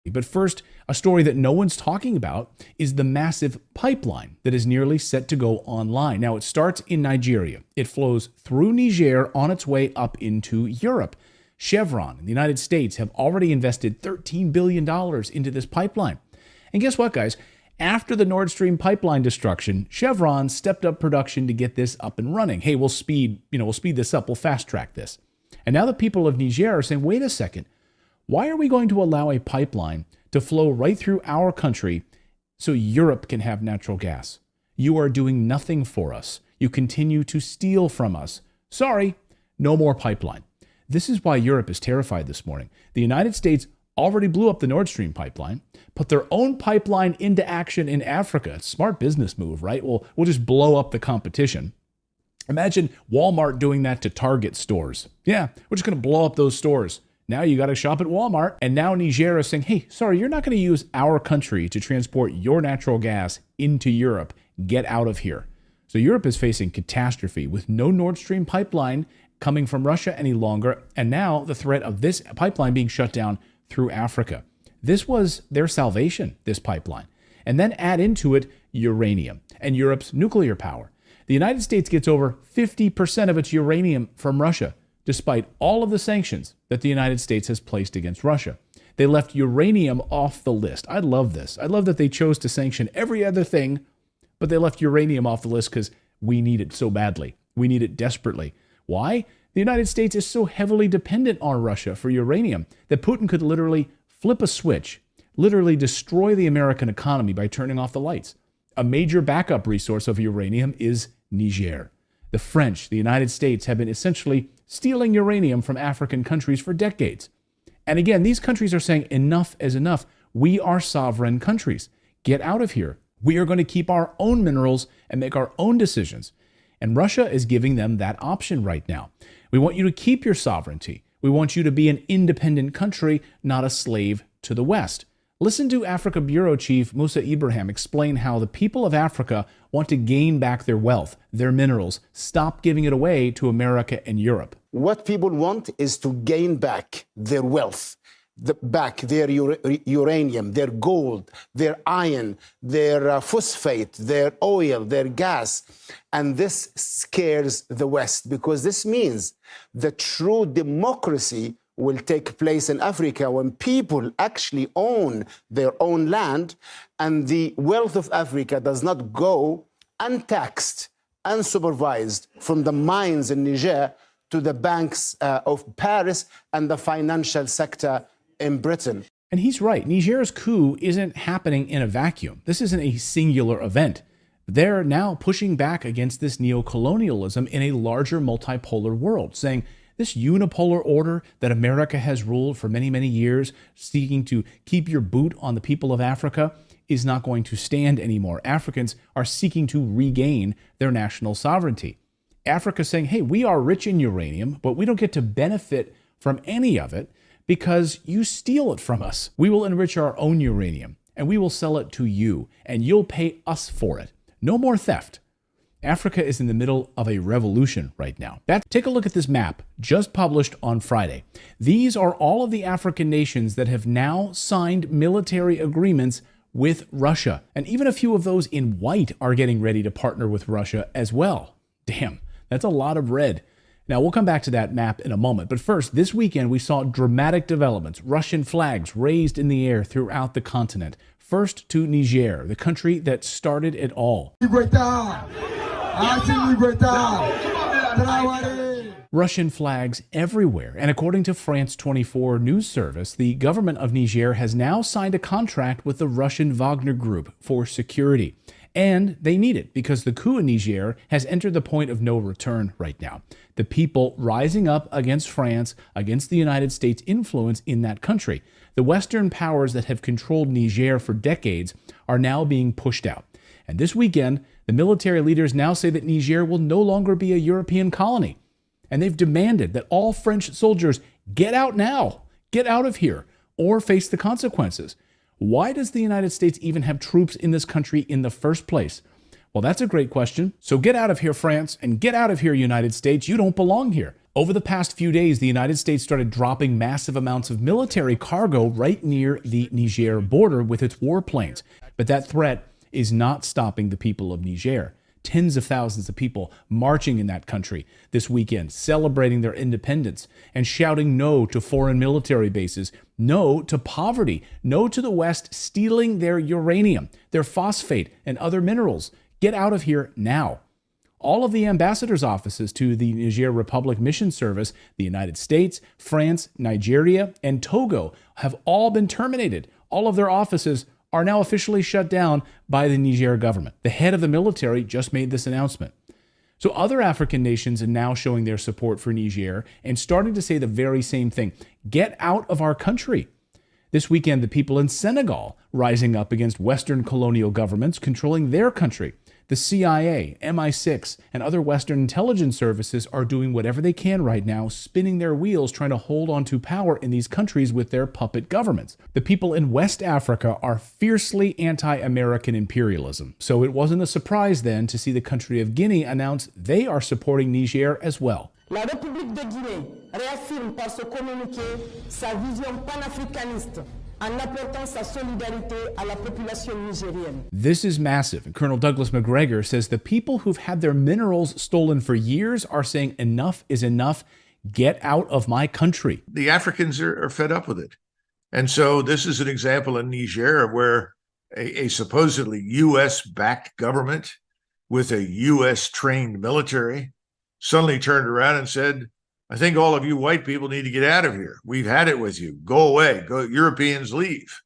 But first, a story that no one's talking about is the massive pipeline that is nearly set to go online. Now, it starts in Nigeria. It flows through Niger on its way up into Europe. Chevron and the United States have already invested $13 billion into this pipeline. And guess what, guys? After the Nord Stream pipeline destruction, Chevron stepped up production to get this up and running. Hey, we'll speed this up. We'll fast track this. And now the people of Niger are saying, wait a second. Why are we going to allow a pipeline to flow right through our country so Europe can have natural gas? You are doing nothing for us. You continue to steal from us. Sorry, no more pipeline. This is why Europe is terrified this morning. The United States already blew up the Nord Stream pipeline, put their own pipeline into action in Africa. It's a smart business move, right? We'll just blow up the competition. Imagine Walmart doing that to Target stores. Yeah, we're just going to blow up those stores. Now you got to shop at Walmart. And now Niger is saying, hey, sorry, you're not going to use our country to transport your natural gas into Europe. Get out of here. So Europe is facing catastrophe with no Nord Stream pipeline coming from Russia any longer. And now the threat of this pipeline being shut down through Africa. This was their salvation, this pipeline. And then add into it uranium and Europe's nuclear power. The United States gets over 50% of its uranium from Russia, despite all of the sanctions that the United States has placed against Russia. They left uranium off the list. I love this. I love that they chose to sanction every other thing, but they left uranium off the list because we need it so badly. We need it desperately. Why? The United States is so heavily dependent on Russia for uranium that Putin could literally flip a switch, literally destroy the American economy by turning off the lights. A major backup resource of uranium is Niger. The French, the United States, have been essentially stealing uranium from African countries for decades. And again, these countries are saying enough is enough. We are sovereign countries. Get out of here. We are going to keep our own minerals and make our own decisions. And Russia is giving them that option right now. We want you to keep your sovereignty. We want you to be an independent country, not a slave to the West. Listen to Africa Bureau Chief Musa Ibrahim explain how the people of Africa want to gain back their wealth, their minerals, stop giving it away to America and Europe. What people want is to gain back their wealth, back their uranium, their gold, their iron, their phosphate, their oil, their gas. And this scares the West because this means the true democracy will take place in Africa when people actually own their own land and the wealth of Africa does not go untaxed, unsupervised from the mines in Niger to the banks of Paris and the financial sector in Britain. And he's right. Niger's coup isn't happening in a vacuum. This isn't a singular event. They're now pushing back against this neocolonialism in a larger multipolar world, saying this unipolar order that America has ruled for many, many years, seeking to keep your boot on the people of Africa, is not going to stand anymore. Africans are seeking to regain their national sovereignty. Africa is saying, hey, we are rich in uranium, but we don't get to benefit from any of it because you steal it from us. We will enrich our own uranium and we will sell it to you and you'll pay us for it. No more theft. Africa is in the middle of a revolution right now. Take a look at this map just published on Friday. These are all of the African nations that have now signed military agreements with Russia. And even a few of those in white are getting ready to partner with Russia as well. Damn, that's a lot of red. Now, we'll come back to that map in a moment. But first, this weekend, we saw dramatic developments. Russian flags raised in the air throughout the continent. First to Niger, the country that started it all. Russian flags everywhere. And according to France 24 news service, the government of Niger has now signed a contract with the Russian Wagner Group for security. And they need it because the coup in Niger has entered the point of no return right now. The people rising up against France, against the United States' influence in that country. The Western powers that have controlled Niger for decades are now being pushed out. And this weekend, the military leaders now say that Niger will no longer be a European colony. And they've demanded that all French soldiers get out now, get out of here, or face the consequences. Why does the United States even have troops in this country in the first place? Well, that's a great question. So get out of here, France, and get out of here, United States. You don't belong here. Over the past few days, the United States started dropping massive amounts of military cargo right near the Niger border with its warplanes. But that threat is not stopping the people of Niger. Tens of thousands of people marching in that country this weekend, celebrating their independence and shouting no to foreign military bases, no to poverty, no to the West stealing their uranium, their phosphate, and other minerals. Get out of here now. All of the ambassadors' offices to the Niger Republic Mission Service, the United States, France, Nigeria, and Togo have all been terminated. All of their offices are now officially shut down by the Niger government. The head of the military just made this announcement. So other African nations are now showing their support for Niger and starting to say the very same thing. Get out of our country. This weekend, the people in Senegal rising up against Western colonial governments controlling their country. The CIA, MI6, and other Western intelligence services are doing whatever they can right now, spinning their wheels, trying to hold on to power in these countries with their puppet governments. The people in West Africa are fiercely anti-American imperialism, so it wasn't a surprise then to see the country of Guinea announce they are supporting Niger as well. La République de Guinée réaffirme par ce communiqué sa vision panafricaniste en apportant sa solidarité à la population nigérienne. This is massive, and Colonel Douglas McGregor says the people who've had their minerals stolen for years are saying enough is enough. Get out of my country. The Africans are fed up with it. And so this is an example in Niger of where a supposedly U.S.-backed government with a U.S.-trained military suddenly turned around and said, I think all of you white people need to get out of here. We've had it with you. Go away. Go, Europeans leave.